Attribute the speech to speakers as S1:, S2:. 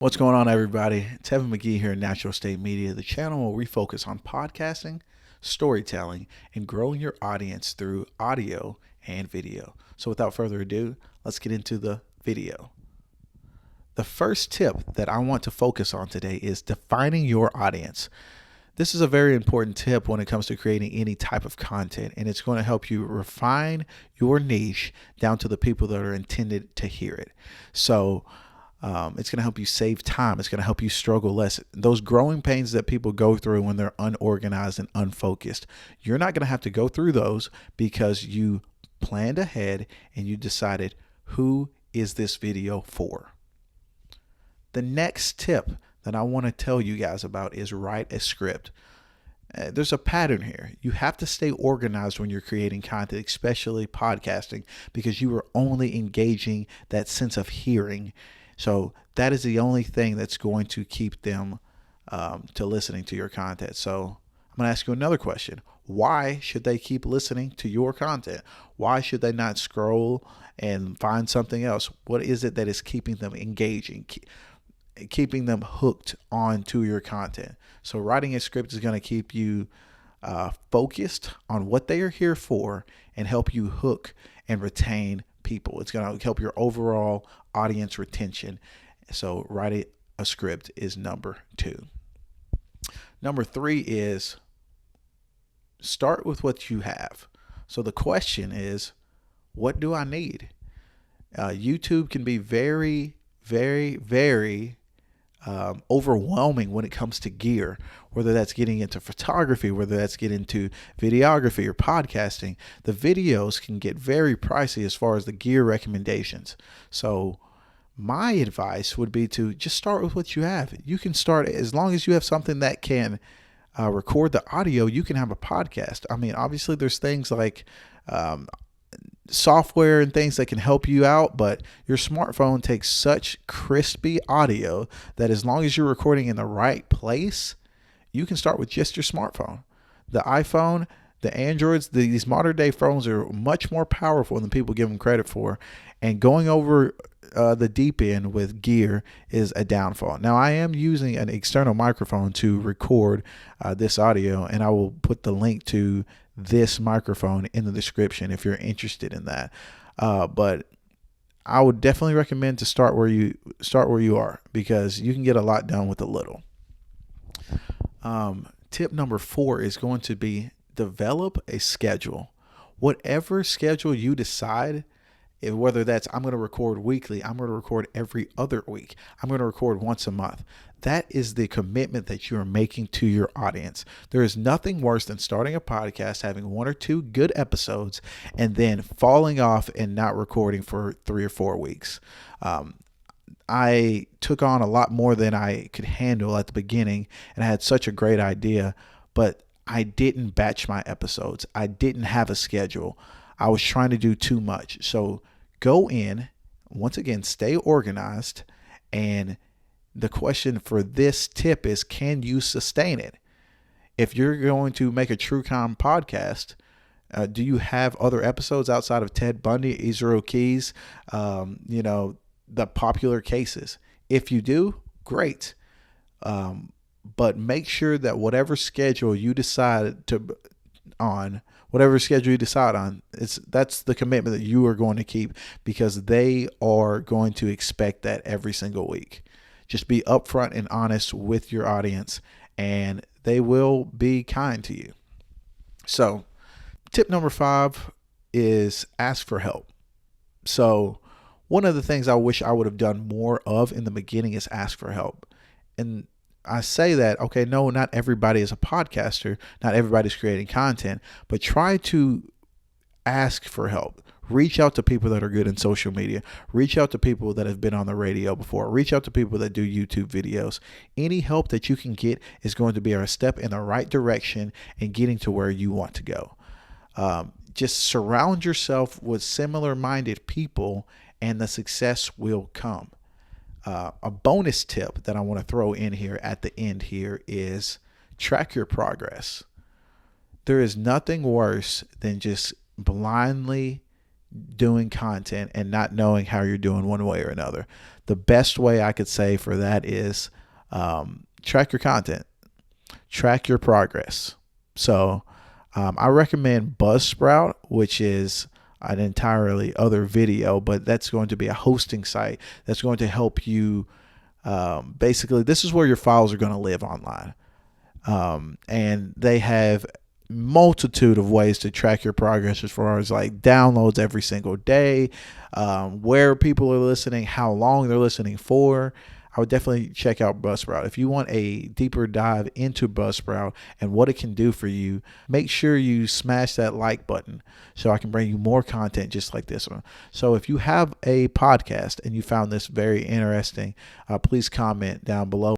S1: What's going on, everybody? Tevin McGee here in Natural State Media, the channel where we focus on podcasting, storytelling, and growing your audience through audio and video. So without further ado, let's get into the video. The first tip that I want to focus on today is defining your audience. This is a very important tip when it comes to creating any type of content, and it's going to help you refine your niche down to the people that are intended to hear it. So it's going to help you save time. It's going to help you struggle less. Those growing pains that people go through when they're unorganized and unfocused, you're not going to have to go through those because you planned ahead and you decided, who is this video for? The next tip that I want to tell you guys about is write a script. There's a pattern here. You have to stay organized when you're creating content, especially podcasting, because you are only engaging that sense of hearing. So that is the only thing that's going to keep them to listening to your content. So I'm going to ask you another question. Why should they keep listening to your content? Why should they not scroll and find something else? What is it that is keeping them engaging, keeping them hooked onto your content? So writing a script is going to keep you focused on what they are here for and help you hook and retain people. It's going to help your overall audience retention. So writing a script is number 2. Number 3 is start with what you have. So the question is, what do I need? YouTube can be very, very, very overwhelming when it comes to gear, whether that's getting into photography, whether that's getting into videography or podcasting. The videos can get very pricey as far as the gear recommendations. So my advice would be to just start with what you have. You can start, as long as you have something that can record the audio, you can have a podcast. I mean, obviously there's things like software and things that can help you out, but your smartphone takes such crispy audio that as long as you're recording in the right place, you can start with just your smartphone. The iPhone, the Androids, these modern day phones are much more powerful than people give them credit for, and going over the deep end with gear is a downfall. Now, I am using an external microphone to record this audio, and I will put the link to this microphone in the description if you're interested in that. But I would definitely recommend to start where you are, because you can get a lot done with a little. Tip number 4 is going to be develop a schedule. Whatever schedule you decide, whether that's I'm going to record weekly, I'm going to record every other week, I'm going to record once a month. That is the commitment that you are making to your audience. There is nothing worse than starting a podcast, having 1 or 2 good episodes, and then falling off and not recording for 3 or 4 weeks. I took on a lot more than I could handle at the beginning, and I had such a great idea, but I didn't batch my episodes. I didn't have a schedule. I was trying to do too much. So go in, once again, stay organized. And the question for this tip is, can you sustain it? If you're going to make a true crime podcast, do you have other episodes outside of Ted Bundy, Israel Keys, the popular cases? If you do, great. But make sure that whatever schedule you decide on, that's the commitment that you are going to keep, because they are going to expect that every single week. Just be upfront and honest with your audience, and they will be kind to you. So tip number 5 is ask for help. So one of the things I wish I would have done more of in the beginning is ask for help. And I say that, okay, no, not everybody is a podcaster. Not everybody's creating content, but try to ask for help. Reach out to people that are good in social media. Reach out to people that have been on the radio before. Reach out to people that do YouTube videos. Any help that you can get is going to be a step in the right direction in getting to where you want to go. Just surround yourself with similar-minded people, and the success will come. A bonus tip that I want to throw in here at the end here is track your progress. There is nothing worse than just blindly doing content and not knowing how you're doing one way or another. The best way I could say for that is track your content, track your progress. So I recommend Buzzsprout, which is an entirely other video, but that's going to be a hosting site that's going to help you. Basically, this is where your files are going to live online. And they have multitude of ways to track your progress as far as like downloads every single day, where people are listening, how long they're listening for. I would definitely check out Buzzsprout. If you want a deeper dive into Buzzsprout and what it can do for you, make sure you smash that like button so I can bring you more content just like this one. So if you have a podcast and you found this very interesting, please comment down below.